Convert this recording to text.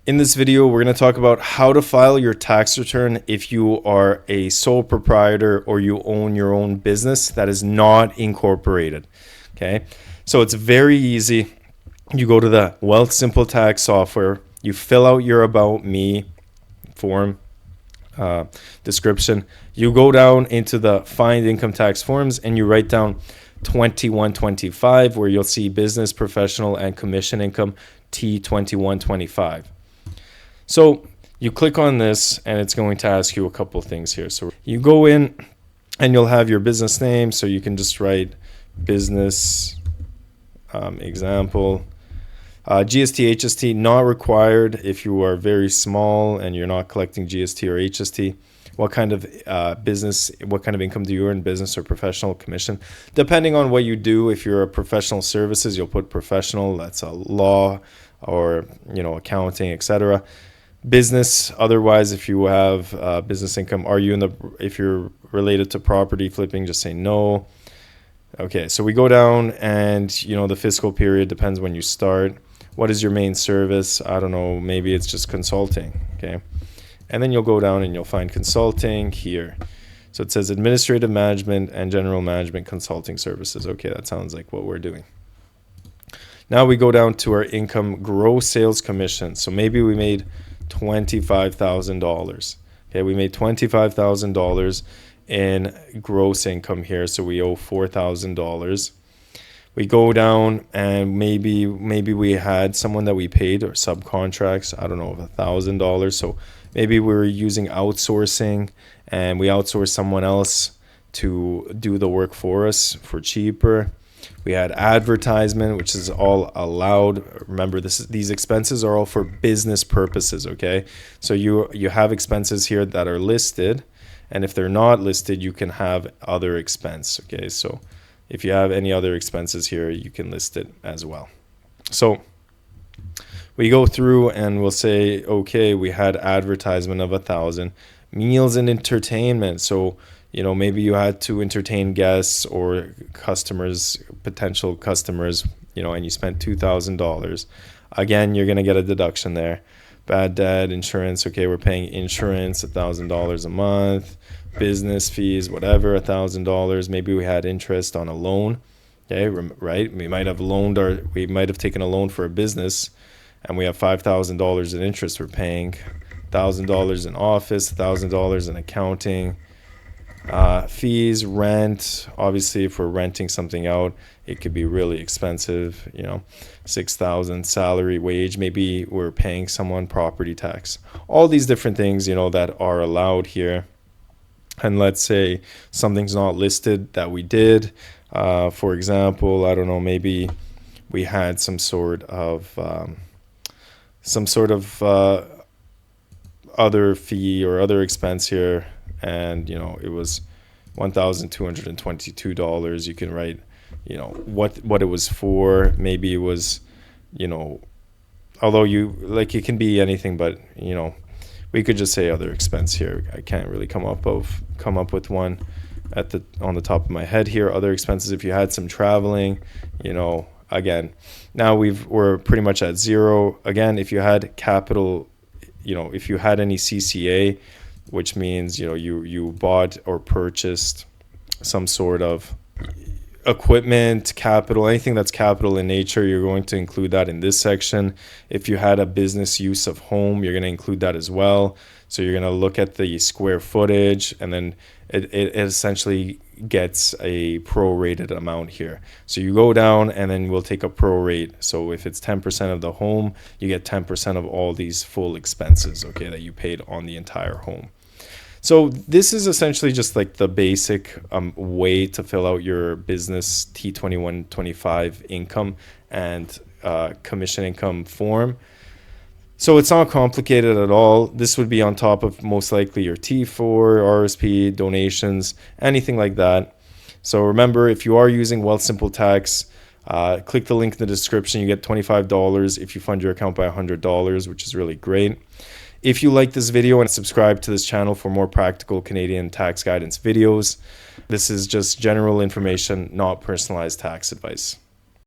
In this video, we're going to talk about how to file your tax return if you are a sole proprietor or you own your own business that is not incorporated. Okay, so it's very easy. You go to the Wealthsimple Tax software, you fill out your About Me form, description. You go down into the Find Income Tax Forms and you write down 2125, where you'll see business, professional, and commission income T2125. So you click on this and it's going to ask you a couple of things here. So you go in and you'll have your business name. So you can just write business example. GST, HST not required if you are very small and you're not collecting GST or HST. What kind of business, what kind of income do you earn, business or professional commission? Depending on what you do, if you're a professional services, you'll put professional, that's a law or, accounting, etc. Business, otherwise, if you have business income, if you're related to property flipping, just say no. Okay, so we go down and, the fiscal period depends when you start. What is your main service? I don't know, maybe it's just consulting, okay? And then you'll go down and you'll find consulting here. So it says administrative management and general management consulting services. Okay, that sounds like what we're doing. Now we go down to our income, gross sales commission. So maybe we made $25,000. Okay, we made $25,000 in gross income here. So we owe $4,000. We go down and maybe we had someone that we paid or subcontracts, I don't know, $1,000. So maybe we're using outsourcing and we outsource someone else to do the work for us for cheaper. We had advertisement, which is all allowed. Remember, these expenses are all for business purposes, okay? So you have expenses here that are listed, and if they're not listed, you can have other expense, okay? So if you have any other expenses here, you can list it as well. So we go through and we'll say, okay, we had advertisement of $1,000, meals and entertainment. So, maybe you had to entertain guests or customers, potential customers, and you spent $2,000. Again, you're going to get a deduction there. Bad debt, insurance. Okay, we're paying insurance, $1,000 a month. Business fees, whatever, $1,000. Maybe we had interest on a loan. Okay, right? We might have taken a loan for a business, and we have $5,000 in interest. We're paying $1,000 in office, $1,000 in accounting. Fees, rent. Obviously, if we're renting something out, it could be really expensive. $6,000 salary, wage. Maybe we're paying someone property tax. All these different things, that are allowed here. And let's say something's not listed that we did. For example, I don't know, maybe we had some sort of other fee or other expense here, and it was $1,222. You can write, what it was for. Maybe it was, although it can be anything, but we could just say other expense here. I can't really come up with one on the top of my head here. Other expenses, if you had some traveling, again, now we're pretty much at zero. Again, if you had capital, if you had any CCA, which means you bought or purchased some sort of equipment, capital, anything that's capital in nature, you're going to include that in this section. If you had a business use of home, you're going to include that as well. So you're going to look at the square footage, and then it essentially gets a prorated amount here. So you go down and then we'll take a prorate. So if it's 10% of the home, you get 10% of all these full expenses, okay, that you paid on the entire home. So this is essentially just like the basic way to fill out your business T2125 income and commission income form. So it's not complicated at all. This would be on top of most likely your T4, RSP, donations, anything like that. So remember, if you are using Wealthsimple Tax, click the link in the description. You get $25 if you fund your account by $100, which is really great. If you like this video, and subscribe to this channel for more practical Canadian tax guidance videos. This is just general information, not personalized tax advice.